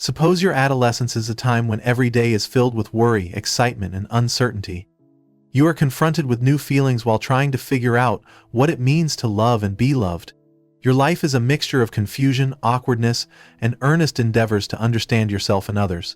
Suppose your adolescence is a time when every day is filled with worry, excitement, and uncertainty. You are confronted with new feelings while trying to figure out what it means to love and be loved. Your life is a mixture of confusion, awkwardness, and earnest endeavors to understand yourself and others.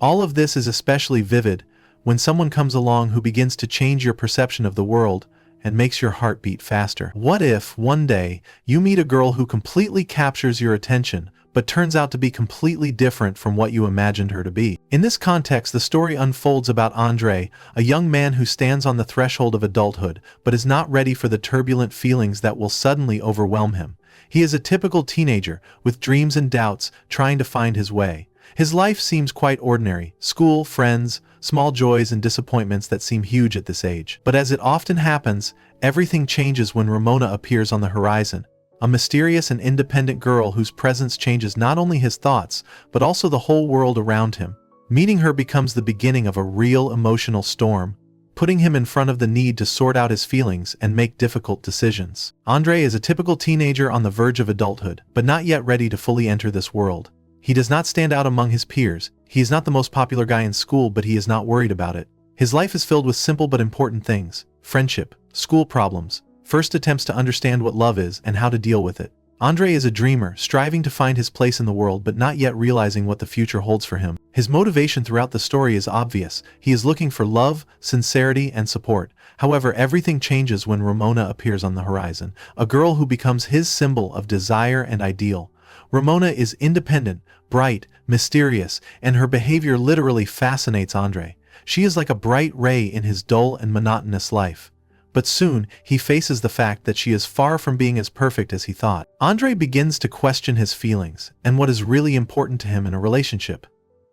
All of this is especially vivid when someone comes along who begins to change your perception of the world and makes your heart beat faster. What if, one day, you meet a girl who completely captures your attention, but turns out to be completely different from what you imagined her to be? In this context, the story unfolds about Andrei, a young man who stands on the threshold of adulthood, but is not ready for the turbulent feelings that will suddenly overwhelm him. He is a typical teenager, with dreams and doubts, trying to find his way. His life seems quite ordinary: school, friends, small joys and disappointments that seem huge at this age. But as it often happens, everything changes when Ramona appears on the horizon, a mysterious and independent girl whose presence changes not only his thoughts, but also the whole world around him. Meeting her becomes the beginning of a real emotional storm, putting him in front of the need to sort out his feelings and make difficult decisions. Andrei is a typical teenager on the verge of adulthood, but not yet ready to fully enter this world. He does not stand out among his peers. He is not the most popular guy in school, but he is not worried about it. His life is filled with simple but important things: friendship, school problems, first attempts to understand what love is and how to deal with it. Andrei is a dreamer, striving to find his place in the world but not yet realizing what the future holds for him. His motivation throughout the story is obvious. He is looking for love, sincerity, and support. However, everything changes when Ramona appears on the horizon, a girl who becomes his symbol of desire and ideal. Ramona is independent, bright, mysterious, and her behavior literally fascinates Andrei. She is like a bright ray in his dull and monotonous life. But soon, he faces the fact that she is far from being as perfect as he thought. Andrei begins to question his feelings and what is really important to him in a relationship.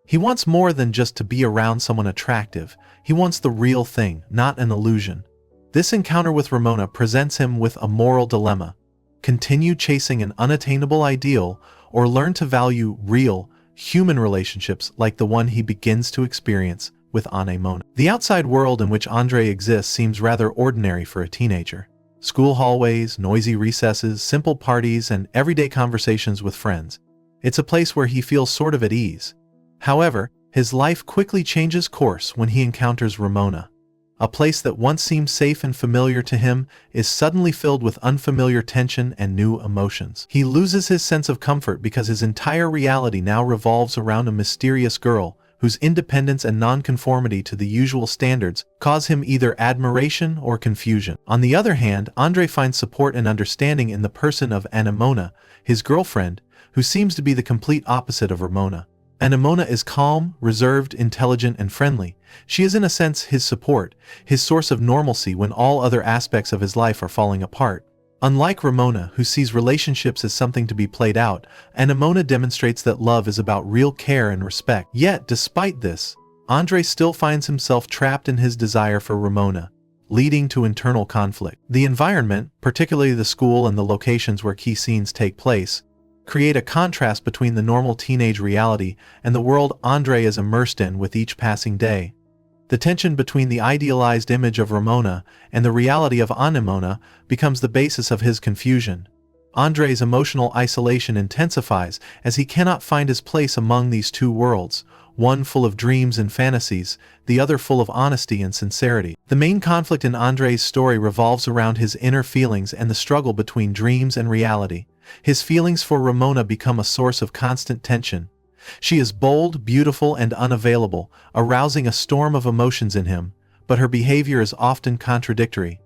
He wants more than just to be around someone attractive. He wants the real thing, not an illusion. This encounter with Ramona presents him with a moral dilemma: continue chasing an unattainable ideal, or learn to value real, human relationships like the one he begins to experience with Ramona. The outside world in which Andrei exists seems rather ordinary for a teenager. School hallways, noisy recesses, simple parties, and everyday conversations with friends. It's a place where he feels sort of at ease. However, his life quickly changes course when he encounters Ramona. A place that once seemed safe and familiar to him is suddenly filled with unfamiliar tension and new emotions. He loses his sense of comfort because his entire reality now revolves around a mysterious girl whose independence and nonconformity to the usual standards cause him either admiration or confusion. On the other hand, Andrei finds support and understanding in the person of Ramona, his girlfriend, who seems to be the complete opposite of Ramona. Ramona is calm, reserved, intelligent, and friendly. She is in a sense his support, his source of normalcy when all other aspects of his life are falling apart. Unlike Ramona, who sees relationships as something to be played out, Ramona demonstrates that love is about real care and respect. Yet, despite this, Andrei still finds himself trapped in his desire for Ramona, leading to internal conflict. The environment, particularly the school and the locations where key scenes take place, create a contrast between the normal teenage reality and the world Andrei is immersed in with each passing day. The tension between the idealized image of Ramona and the reality of Ramona becomes the basis of his confusion. Andrei's emotional isolation intensifies as he cannot find his place among these two worlds, one full of dreams and fantasies, the other full of honesty and sincerity. The main conflict in Andrei's story revolves around his inner feelings and the struggle between dreams and reality. His feelings for Ramona become a source of constant tension. She is bold, beautiful, and unavailable, arousing a storm of emotions in him, but her behavior is often contradictory.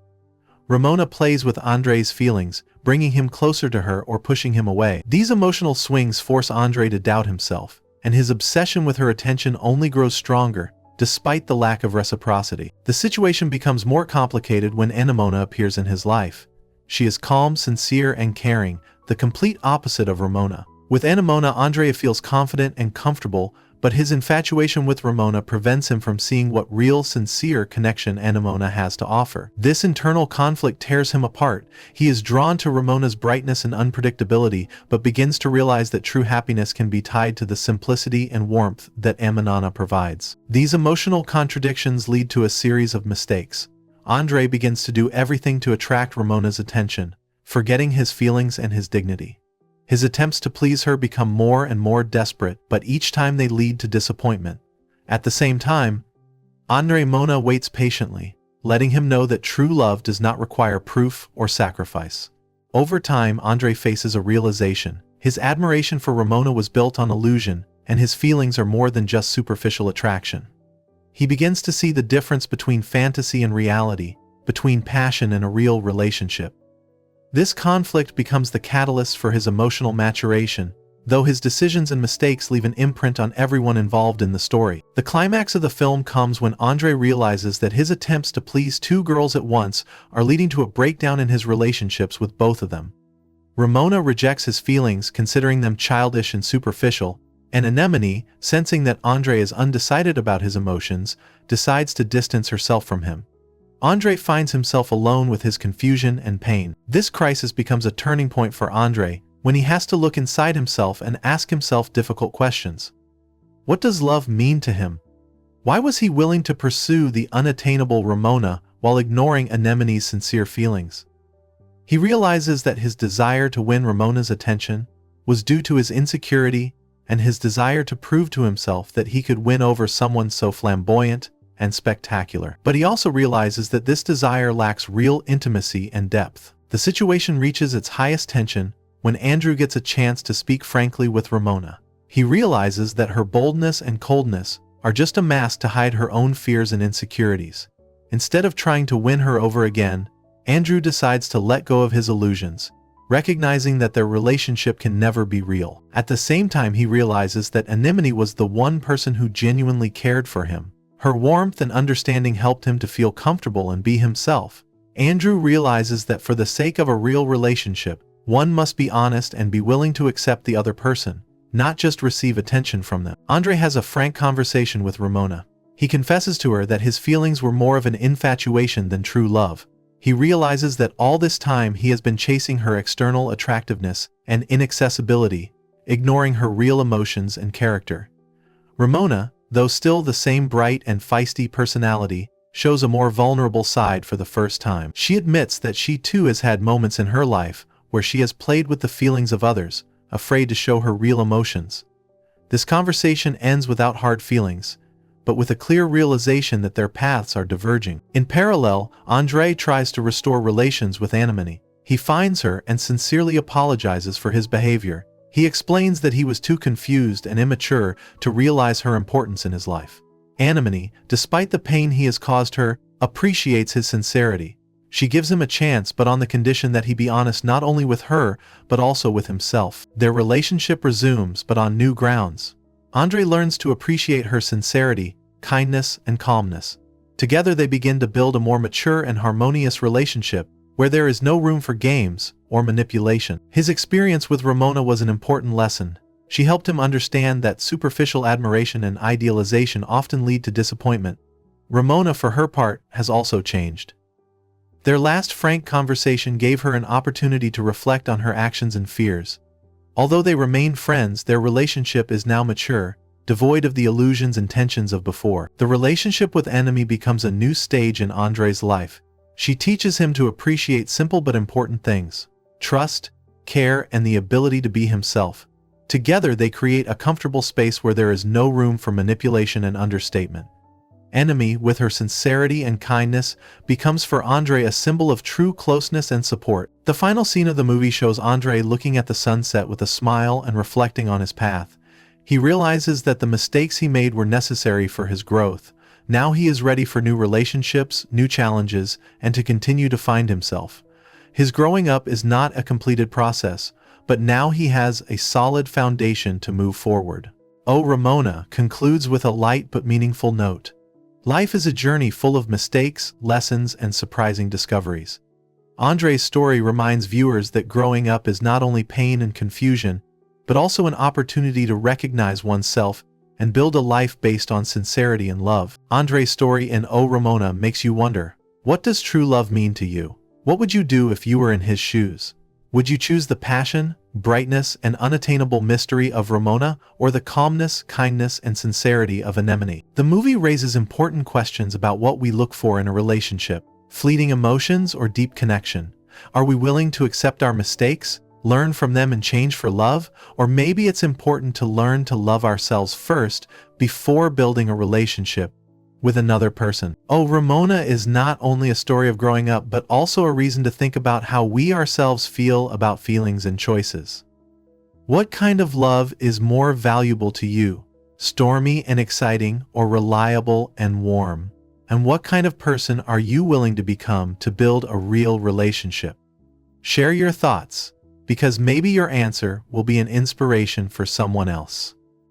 Ramona plays with Andrei's feelings, bringing him closer to her or pushing him away. These emotional swings force Andrei to doubt himself, and his obsession with her attention only grows stronger, despite the lack of reciprocity. The situation becomes more complicated when Ramona appears in his life. She is calm, sincere, and caring, the complete opposite of Ramona. With Ramona, Andrei feels confident and comfortable, but his infatuation with Ramona prevents him from seeing what real, sincere connection Ramona has to offer. This internal conflict tears him apart. He is drawn to Ramona's brightness and unpredictability, but begins to realize that true happiness can be tied to the simplicity and warmth that Ramona provides. These emotional contradictions lead to a series of mistakes. Andrei begins to do everything to attract Ramona's attention, forgetting his feelings and his dignity. His attempts to please her become more and more desperate, but each time they lead to disappointment. At the same time, Ramona waits patiently, letting him know that true love does not require proof or sacrifice. Over time, Andrei faces a realization. His admiration for Ramona was built on illusion, and his feelings are more than just superficial attraction. He begins to see the difference between fantasy and reality, between passion and a real relationship. This conflict becomes the catalyst for his emotional maturation, though his decisions and mistakes leave an imprint on everyone involved in the story. The climax of the film comes when Andrei realizes that his attempts to please two girls at once are leading to a breakdown in his relationships with both of them. Ramona rejects his feelings, considering them childish and superficial, and Anemone, sensing that Andrei is undecided about his emotions, decides to distance herself from him. Andrei finds himself alone with his confusion and pain. This crisis becomes a turning point for Andrei, when he has to look inside himself and ask himself difficult questions. What does love mean to him? Why was he willing to pursue the unattainable Ramona while ignoring Anemone's sincere feelings? He realizes that his desire to win Ramona's attention was due to his insecurity and his desire to prove to himself that he could win over someone so flamboyant and spectacular. But he also realizes that this desire lacks real intimacy and depth. The situation reaches its highest tension when Andrew gets a chance to speak frankly with Ramona. He realizes that her boldness and coldness are just a mask to hide her own fears and insecurities. Instead of trying to win her over again, Andrew decides to let go of his illusions, recognizing that their relationship can never be real. At the same time, he realizes that Anemone was the one person who genuinely cared for him. Her warmth and understanding helped him to feel comfortable and be himself. Andrew realizes that for the sake of a real relationship, one must be honest and be willing to accept the other person, not just receive attention from them. Andrei has a frank conversation with Ramona. He confesses to her that his feelings were more of an infatuation than true love. He realizes that all this time he has been chasing her external attractiveness and inaccessibility, ignoring her real emotions and character. Ramona, though still the same bright and feisty personality, shows a more vulnerable side for the first time. She admits that she too has had moments in her life where she has played with the feelings of others, afraid to show her real emotions. This conversation ends without hard feelings, but with a clear realization that their paths are diverging. In parallel, Andrei tries to restore relations with Anemone. He finds her and sincerely apologizes for his behavior. He explains that he was too confused and immature to realize her importance in his life. Anemone, despite the pain he has caused her, appreciates his sincerity. She gives him a chance, but on the condition that he be honest not only with her, but also with himself. Their relationship resumes, but on new grounds. Andrei learns to appreciate her sincerity, kindness, and calmness. Together they begin to build a more mature and harmonious relationship, where there is no room for games or manipulation. His experience with Ramona was an important lesson. She helped him understand that superficial admiration and idealization often lead to disappointment. Ramona, for her part, has also changed. Their last frank conversation gave her an opportunity to reflect on her actions and fears. Although they remain friends, their relationship is now mature, devoid of the illusions and tensions of before. The relationship with Anemone becomes a new stage in Andrei's life. She teaches him to appreciate simple but important things: trust, care, and the ability to be himself. Together they create a comfortable space where there is no room for manipulation and understatement. Anemone, with her sincerity and kindness, becomes for Andrei a symbol of true closeness and support. The final scene of the movie shows Andrei looking at the sunset with a smile and reflecting on his path. He realizes that the mistakes he made were necessary for his growth. Now he is ready for new relationships, new challenges, and to continue to find himself. His growing up is not a completed process, but now he has a solid foundation to move forward. Oh, Ramona concludes with a light but meaningful note. Life is a journey full of mistakes, lessons, and surprising discoveries. Andrei's story reminds viewers that growing up is not only pain and confusion, but also an opportunity to recognize oneself and build a life based on sincerity and love. Andrei's story in Oh, Ramona makes you wonder, what does true love mean to you? What would you do if you were in his shoes? Would you choose the passion, brightness, and unattainable mystery of Ramona, or the calmness, kindness, and sincerity of Anemone? The movie raises important questions about what we look for in a relationship: fleeting emotions or deep connection? Are we willing to accept our mistakes, learn from them and change for love? Or maybe it's important to learn to love ourselves first before building a relationship with another person. Oh, Ramona is not only a story of growing up, but also a reason to think about how we ourselves feel about feelings and choices. What kind of love is more valuable to you? Stormy and exciting, or reliable and warm? And what kind of person are you willing to become to build a real relationship? Share your thoughts, because maybe your answer will be an inspiration for someone else.